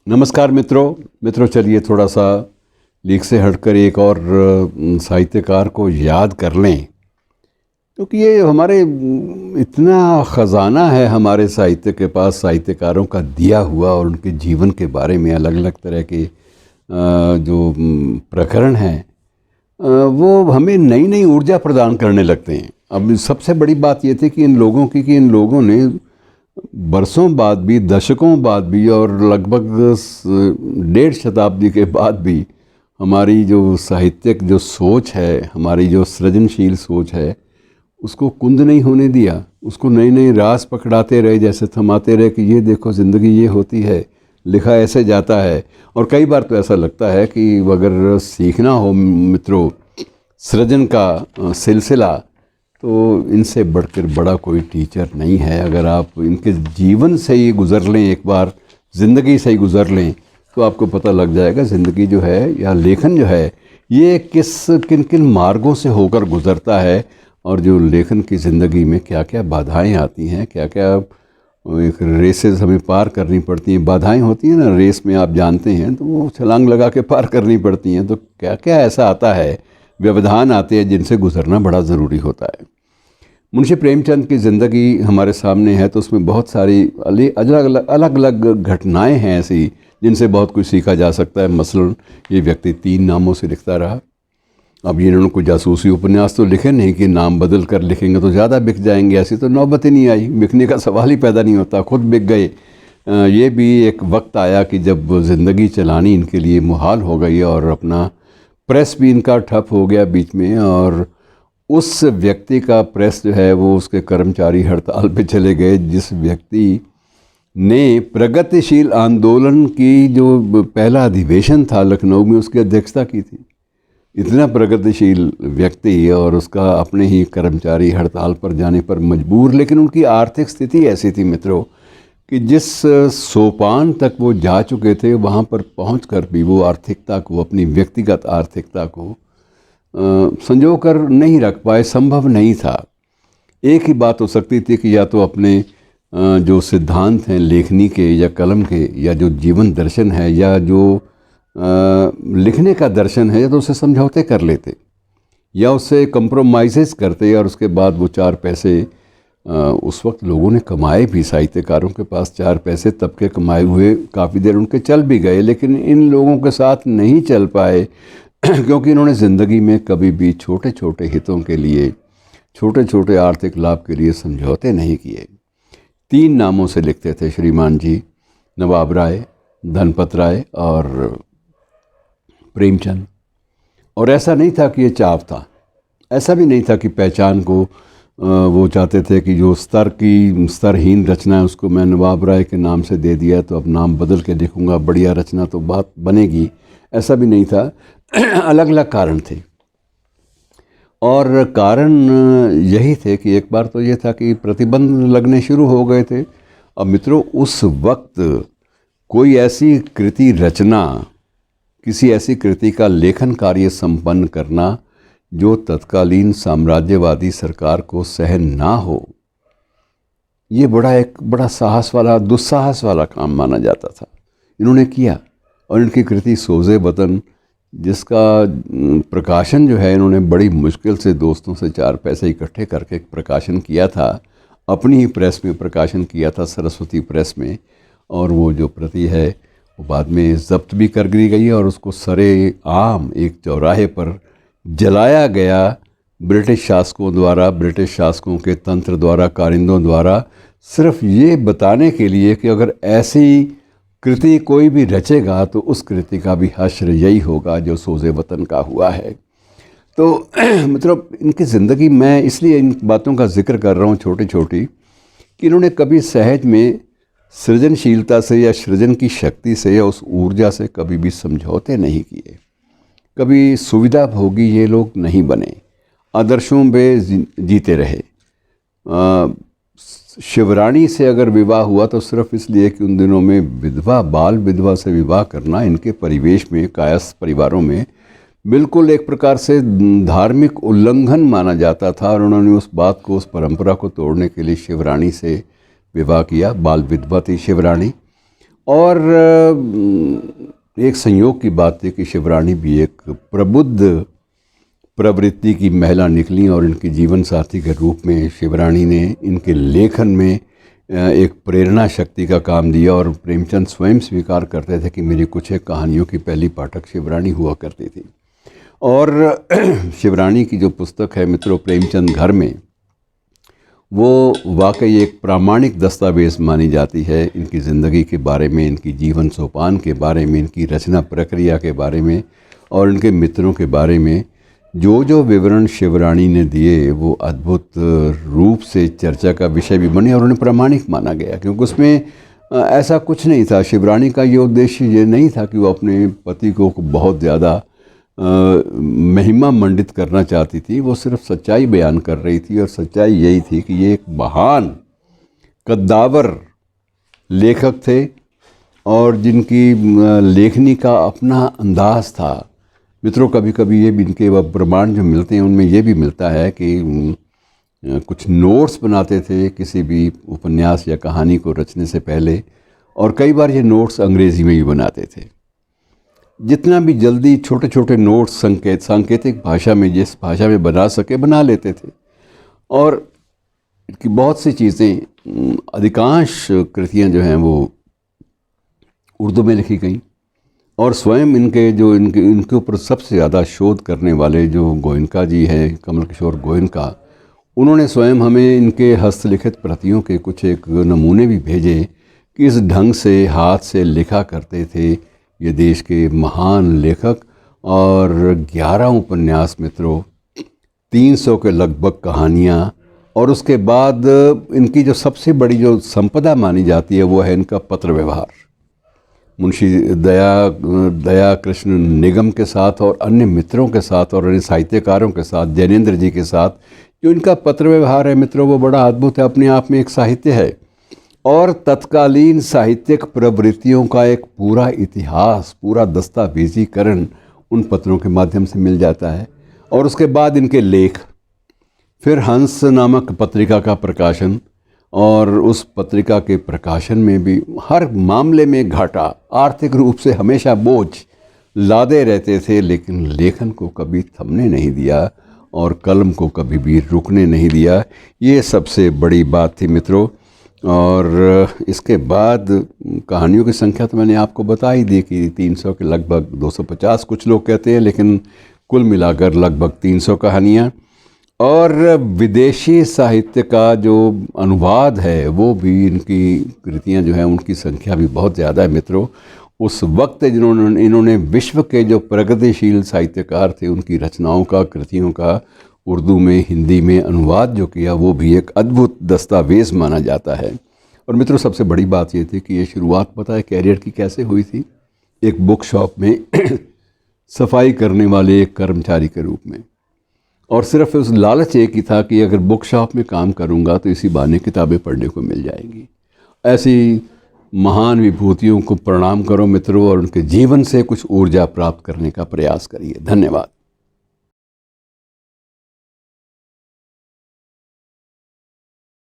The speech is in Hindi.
नमस्कार मित्रों चलिए थोड़ा सा लीक से हटकर एक और साहित्यकार को याद कर लें, क्योंकि ये हमारे इतना ख़जाना है हमारे साहित्य के पास, साहित्यकारों का दिया हुआ और उनके जीवन के बारे में अलग अलग तरह के जो प्रकरण हैं, वो हमें नई नई ऊर्जा प्रदान करने लगते हैं। अब सबसे बड़ी बात ये थी कि इन लोगों ने बरसों बाद भी, दशकों बाद भी और लगभग 1.5 शताब्दी के बाद भी हमारी जो साहित्यिक जो सोच है, हमारी जो सृजनशील सोच है, उसको कुंद नहीं होने दिया। उसको नई नई रास पकड़ाते रहे, जैसे थमाते रहे कि ये देखो ज़िंदगी ये होती है, लिखा ऐसे जाता है। और कई बार तो ऐसा लगता है कि अगर सीखना हो मित्रों सृजन का सिलसिला, तो इनसे बढ़कर बड़ा कोई टीचर नहीं है। अगर आप इनके जीवन से ही गुज़र लें, एक बार ज़िंदगी से ही गुज़र लें, तो आपको पता लग जाएगा ज़िंदगी जो है या लेखन जो है ये किन किन मार्गों से होकर गुज़रता है, और जो लेखन की ज़िंदगी में क्या क्या बाधाएं आती हैं, क्या क्या एक रेसेस हमें पार करनी पड़ती हैं। बाधाएं होती हैं ना रेस में, आप जानते हैं, तो वो छलांग लगा के पार करनी पड़ती हैं। तो क्या क्या ऐसा आता है, व्यवधान आते हैं जिनसे गुज़रना बड़ा ज़रूरी होता है। मुंशी प्रेमचंद की ज़िंदगी हमारे सामने है, तो उसमें बहुत सारी अलग अलग घटनाएं हैं ऐसी जिनसे बहुत कुछ सीखा जा सकता है। मसलन ये व्यक्ति 3 नामों से लिखता रहा। अब ये इन्होंने कोई जासूसी उपन्यास तो लिखे नहीं कि नाम बदल कर लिखेंगे तो ज़्यादा बिक जाएंगे, ऐसी तो नौबत ही नहीं आई, बिकने का सवाल ही पैदा नहीं होता, खुद बिक गए। ये भी एक वक्त आया कि जब ज़िंदगी चलानी इनके लिए मुहाल हो गई और अपना प्रेस भी इनका ठप हो गया बीच में। और उस व्यक्ति का प्रेस जो है वो उसके कर्मचारी हड़ताल पे चले गए, जिस व्यक्ति ने प्रगतिशील आंदोलन की जो पहला अधिवेशन था लखनऊ में, उसकी अध्यक्षता की थी। इतना प्रगतिशील व्यक्ति और उसका अपने ही कर्मचारी हड़ताल पर जाने पर मजबूर। लेकिन उनकी आर्थिक स्थिति ऐसी थी मित्रों कि जिस सोपान तक वो जा चुके थे, वहाँ पर पहुँचकर भी वो आर्थिकता को, अपनी व्यक्तिगत आर्थिकता को संजो कर नहीं रख पाए, संभव नहीं था। एक ही बात हो सकती थी कि या तो अपने जो सिद्धांत हैं लेखनी के या कलम के, या जो जीवन दर्शन है, या जो लिखने का दर्शन है, या तो उससे समझौते कर लेते या उससे कंप्रोमाइज़ करते, और उसके बाद वो 4 पैसे उस वक्त लोगों ने कमाए भी, साहित्यकारों के पास 4 पैसे तब के कमाए हुए काफ़ी देर उनके चल भी गए। लेकिन इन लोगों के साथ नहीं चल पाए क्योंकि इन्होंने ज़िंदगी में कभी भी छोटे छोटे हितों के लिए, छोटे छोटे आर्थिक लाभ के लिए समझौते नहीं किए। 3 नामों से लिखते थे श्रीमान जी, नवाब राय, धनपत राय और प्रेमचंद। और ऐसा नहीं था कि ये चाव था, ऐसा भी नहीं था कि पहचान को वो चाहते थे कि जो स्तरहीन रचना है उसको मैं नवाब राय के नाम से दे दिया तो अब नाम बदल के लिखूँगा, बढ़िया रचना तो बात बनेगी, ऐसा भी नहीं था। अलग अलग कारण थे, और कारण यही थे कि एक बार तो ये था कि प्रतिबंध लगने शुरू हो गए थे। अब मित्रों उस वक्त कोई ऐसी कृति रचना, किसी ऐसी कृति का लेखन कार्य संपन्न करना जो तत्कालीन साम्राज्यवादी सरकार को सहन ना हो, ये बड़ा साहस वाला, दुस्साहस वाला काम माना जाता था। इन्होंने किया, और इनकी कृति सोज़े वतन, जिसका प्रकाशन जो है इन्होंने बड़ी मुश्किल से दोस्तों से 4 पैसे इकट्ठे करके प्रकाशन किया था, अपनी ही प्रेस में प्रकाशन किया था, सरस्वती प्रेस में। और वो जो प्रति है वो बाद में जब्त भी कर दी गई, और उसको सरे आम एक चौराहे पर जलाया गया ब्रिटिश शासकों द्वारा, ब्रिटिश शासकों के तंत्र द्वारा, कारिंदों द्वारा, सिर्फ ये बताने के लिए कि अगर ऐसी कृति कोई भी रचेगा तो उस कृति का भी हश्र यही होगा जो सोज़े वतन का हुआ है। तो मतलब इनकी ज़िंदगी, मैं इसलिए इन बातों का जिक्र कर रहा हूँ छोटी छोटी, कि इन्होंने कभी सहज में सृजनशीलता से या सृजन की शक्ति से या उस ऊर्जा से कभी भी समझौते नहीं किए, कभी सुविधा भोगी ये लोग नहीं बने, आदर्शों में जीते रहे। शिवरानी से अगर विवाह हुआ तो सिर्फ इसलिए कि उन दिनों में विधवा, बाल विधवा से विवाह करना इनके परिवेश में, कायस्थ परिवारों में बिल्कुल एक प्रकार से धार्मिक उल्लंघन माना जाता था, और उन्होंने उस बात को, उस परंपरा को तोड़ने के लिए शिवरानी से विवाह किया। बाल विधवा थी शिवरानी। और एक संयोग की बात थी कि शिवरानी भी एक प्रबुद्ध प्रवृत्ति की महिला निकली और इनके जीवन साथी के रूप में शिवरानी ने इनके लेखन में एक प्रेरणा शक्ति का काम दिया। और प्रेमचंद स्वयं स्वीकार करते थे कि मेरी कुछ एक कहानियों की पहली पाठक शिवरानी हुआ करती थी। और शिवरानी की जो पुस्तक है मित्रों प्रेमचंद घर में, वो वाकई एक प्रामाणिक दस्तावेज़ मानी जाती है इनकी ज़िंदगी के बारे में, इनकी जीवन सोपान के बारे में, इनकी रचना प्रक्रिया के बारे में और इनके मित्रों के बारे में। जो जो विवरण शिवरानी ने दिए वो अद्भुत रूप से चर्चा का विषय भी बने और उन्हें प्रामाणिक माना गया, क्योंकि उसमें ऐसा कुछ नहीं था। शिवरानी का ये उद्देश्य ये नहीं था कि वो अपने पति को बहुत ज़्यादा महिमा मंडित करना चाहती थी। वो सिर्फ सच्चाई बयान कर रही थी और सच्चाई यही थी कि ये एक महान कद्दावर लेखक थे और जिनकी लेखनी का अपना अंदाज़ था। मित्रों कभी कभी ये भी इनके प्रमाण जो मिलते हैं उनमें ये भी मिलता है कि कुछ नोट्स बनाते थे किसी भी उपन्यास या कहानी को रचने से पहले, और कई बार ये नोट्स अंग्रेज़ी में भी बनाते थे। जितना भी जल्दी छोटे छोटे नोट्स सांकेतिक भाषा में जिस भाषा में बना सके बना लेते थे। और कि बहुत सी चीज़ें, अधिकांश कृतियाँ जो हैं वो उर्दू में लिखी गई। और स्वयं इनके ऊपर सबसे ज़्यादा शोध करने वाले जो गोयनका जी हैं, कमल किशोर गोयनका, उन्होंने स्वयं हमें इनके हस्तलिखित प्रतियों के कुछ एक नमूने भी भेजे कि इस ढंग से हाथ से लिखा करते थे ये देश के महान लेखक। और 11 उपन्यास मित्रों, 300 के लगभग कहानियाँ, और उसके बाद इनकी जो सबसे बड़ी जो संपदा मानी जाती है वो है इनका पत्र व्यवहार। मुंशी दया कृष्ण निगम के साथ और अन्य मित्रों के साथ और अन्य साहित्यकारों के साथ, जैनेन्द्र जी के साथ जो इनका पत्र व्यवहार है मित्रों वो बड़ा अद्भुत है, अपने आप में एक साहित्य है। और तत्कालीन साहित्यिक प्रवृत्तियों का एक पूरा इतिहास, पूरा दस्तावेजीकरण उन पत्रों के माध्यम से मिल जाता है। और उसके बाद इनके लेख, फिर हंस नामक पत्रिका का प्रकाशन, और उस पत्रिका के प्रकाशन में भी हर मामले में घाटा, आर्थिक रूप से हमेशा बोझ लादे रहते थे, लेकिन लेखन को कभी थमने नहीं दिया और कलम को कभी भी रुकने नहीं दिया। ये सबसे बड़ी बात थी मित्रों। और इसके बाद कहानियों की संख्या तो मैंने आपको बता ही दी कि 300 के लगभग 250 कुछ लोग कहते हैं, लेकिन कुल मिलाकर लगभग 300 कहानियाँ। और विदेशी साहित्य का जो अनुवाद है वो भी, इनकी कृतियाँ जो हैं उनकी संख्या भी बहुत ज़्यादा है मित्रों। उस वक्त इन्होंने विश्व के जो प्रगतिशील साहित्यकार थे उनकी रचनाओं का, कृतियों का उर्दू में, हिंदी में अनुवाद जो किया वो भी एक अद्भुत दस्तावेज़ माना जाता है। और मित्रों सबसे बड़ी बात ये थी कि ये शुरुआत पता है कैरियर की कैसे हुई थी? एक बुक शॉप में सफाई करने वाले एक कर्मचारी के रूप में। और सिर्फ उस लालच एक ही था कि अगर बुक शॉप में काम करूंगा तो इसी बहाने किताबें पढ़ने को मिल जाएंगी। ऐसी महान विभूतियों को प्रणाम करो मित्रों और उनके जीवन से कुछ ऊर्जा प्राप्त करने का प्रयास करिए। धन्यवाद।